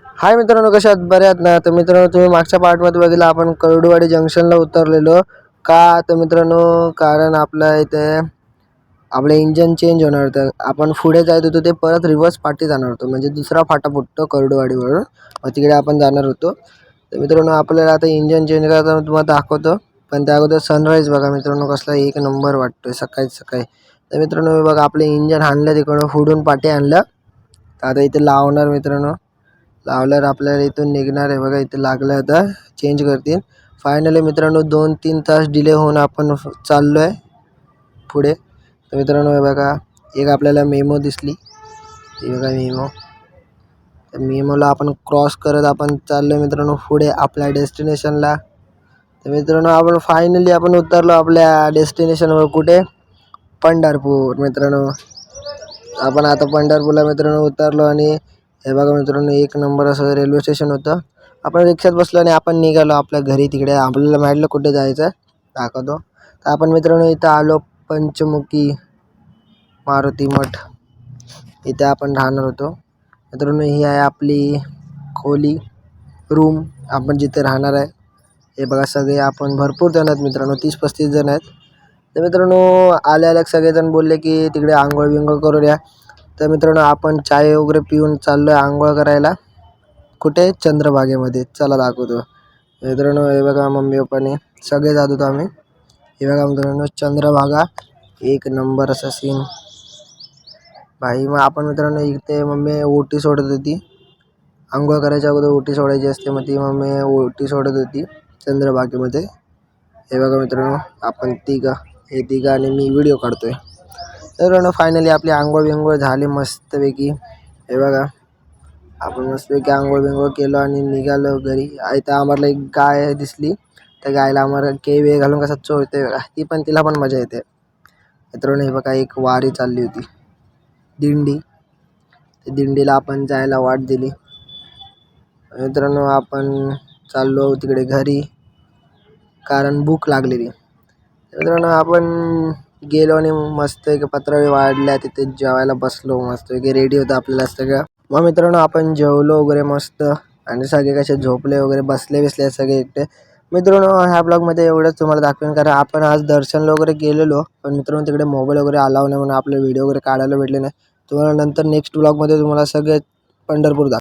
हाय मित्रांनो, कशा आहात? बरे आहात ना? तर मित्रांनो, तुम्ही मागच्या पार्टमध्ये बघितलं आपण कळडूवाडी जंक्शनला उतरलेलो. का तर मित्रांनो, कारण आपल्या इथे आपलं इंजन चेंज होणार होतं. आपण पुढे जात होतो ते परत रिव्हर्स पाठी जाणार होतो, म्हणजे दुसरा फाटा फुटतो कळडूवाडीवरून, मग तिकडे आपण जाणार होतो. तर मित्रांनो, आपल्याला आता इंजन चेंज करायचं तुम्हाला दाखवतो. पण त्या अगोदर सनराईज बघा मित्रांनो, कसला एक नंबर वाटतोय सकाळी सकाळी. तर मित्रांनो, हे बघा आपलं इंजन आणलं तिकडून पुढून पाठी आणलं. तर आता इथे लावणार मित्रांनो. लावल्यावर आपल्याला इथून निघणार आहे बघा. इथे लागलं आता चेंज करतील. फायनली मित्रांनो 2-3 तास डिले होऊन आपण चाललो आहे पुढे. तर मित्रांनो हे बघा, एक आपल्याला मेमो दिसली. ही बघा मेमो. त्या मेमोला आपण क्रॉस करत आपण चाललो आहे मित्रांनो पुढे आपल्या डेस्टिनेशनला. तर मित्रांनो आपण फायनली आपण उतरलो आपल्या डेस्टिनेशनवर. कुठे? पंढरपूर मित्रांनो. आपण आता पंढरपूरला मित्रांनो उतरलो आणि हे बघा मित्रांनो, एक नंबर असं रेल्वे स्टेशन होतं. आपण रिक्षात बसलो आणि आपण निघालो आपल्या घरी. तिकडे आपल्याला माहितलं कुठे जायचं आहे, दाखवतो. तर आपण मित्रांनो इथं आलो पंचमुखी मारुती मठ. इथे आपण राहणार होतो मित्रांनो. ही आहे आपली खोली, रूम, आपण जिथे राहणार आहे. हे बघा सगळे आपण भरपूर जण आहेत मित्रांनो, 30-35 जण आहेत. तर मित्रांनो आल्या सगळेजण बोलले की तिकडे आंघोळ बिंघोळ करूया. तर मित्रांनो आपण चाय वगैरे पिऊन चाललो आहे आंघोळ करायला. कुठे? चंद्रभागेमध्ये. चला दाखवतो मित्रांनो. हे बघा मम्मी पप्पाने सगळे जात होतो आम्ही. हे बघा मित्रांनो चंद्रभागा, एक नंबर असा सीन भाई. मग आपण मित्रांनो इथे मम्मी ओटी सोडत होती. आंघोळ करायच्या अगोदर ओटी सोडायची असते, मग ती मम्मी ओटी सोडत होती चंद्रभागेमध्ये. हे बघा मित्रांनो आपण हे तिघं आणि मी व्हिडिओ काढतोय. तर फायनली आपली आंघोळ बिंघोळ झाली मस्तपैकी. हे बघा आपण मस्तपैकी आंघोळ बिंघोळ केलं आणि निघालो घरी. इथं आम्हाला एक गाय दिसली. त्या गायला आम्हाला केवे घालून कसा चोळते बघा, ती पण तिला पण मजा येते मित्रांनो. हे बघा एक वारी चालली होती, दिंडी. त्या दिंडीला आपण जायला वाट दिली मित्रांनो. आपण चाललो तिकडे घरी, कारण भूक लागलेली मित्रांनो. आपण गेलो आणि मस्त एक पत्रावळी वाढल्या तिथे जेवायला बसलो. मस्त रेडी होतं आपल्याला सगळं. मग मित्रांनो आपण जेवलो वगैरे मस्त, आणि सगळे कसे झोपले वगैरे, बसले सगळे एकटे. मित्रांनो ह्या ब्लॉगमध्ये एवढंच तुम्हाला दाखवेन, कारण आपण आज दर्शनला वगैरे गेलेलो, पण मित्रांनो तिकडे मोबाईल वगैरे अलाव नाही म्हणून आपले व्हिडिओ वगैरे काढायला भेटले नाही. तुम्हाला नंतर नेक्स्ट ब्लॉगमध्ये तुम्हाला सगळे पंढरपूर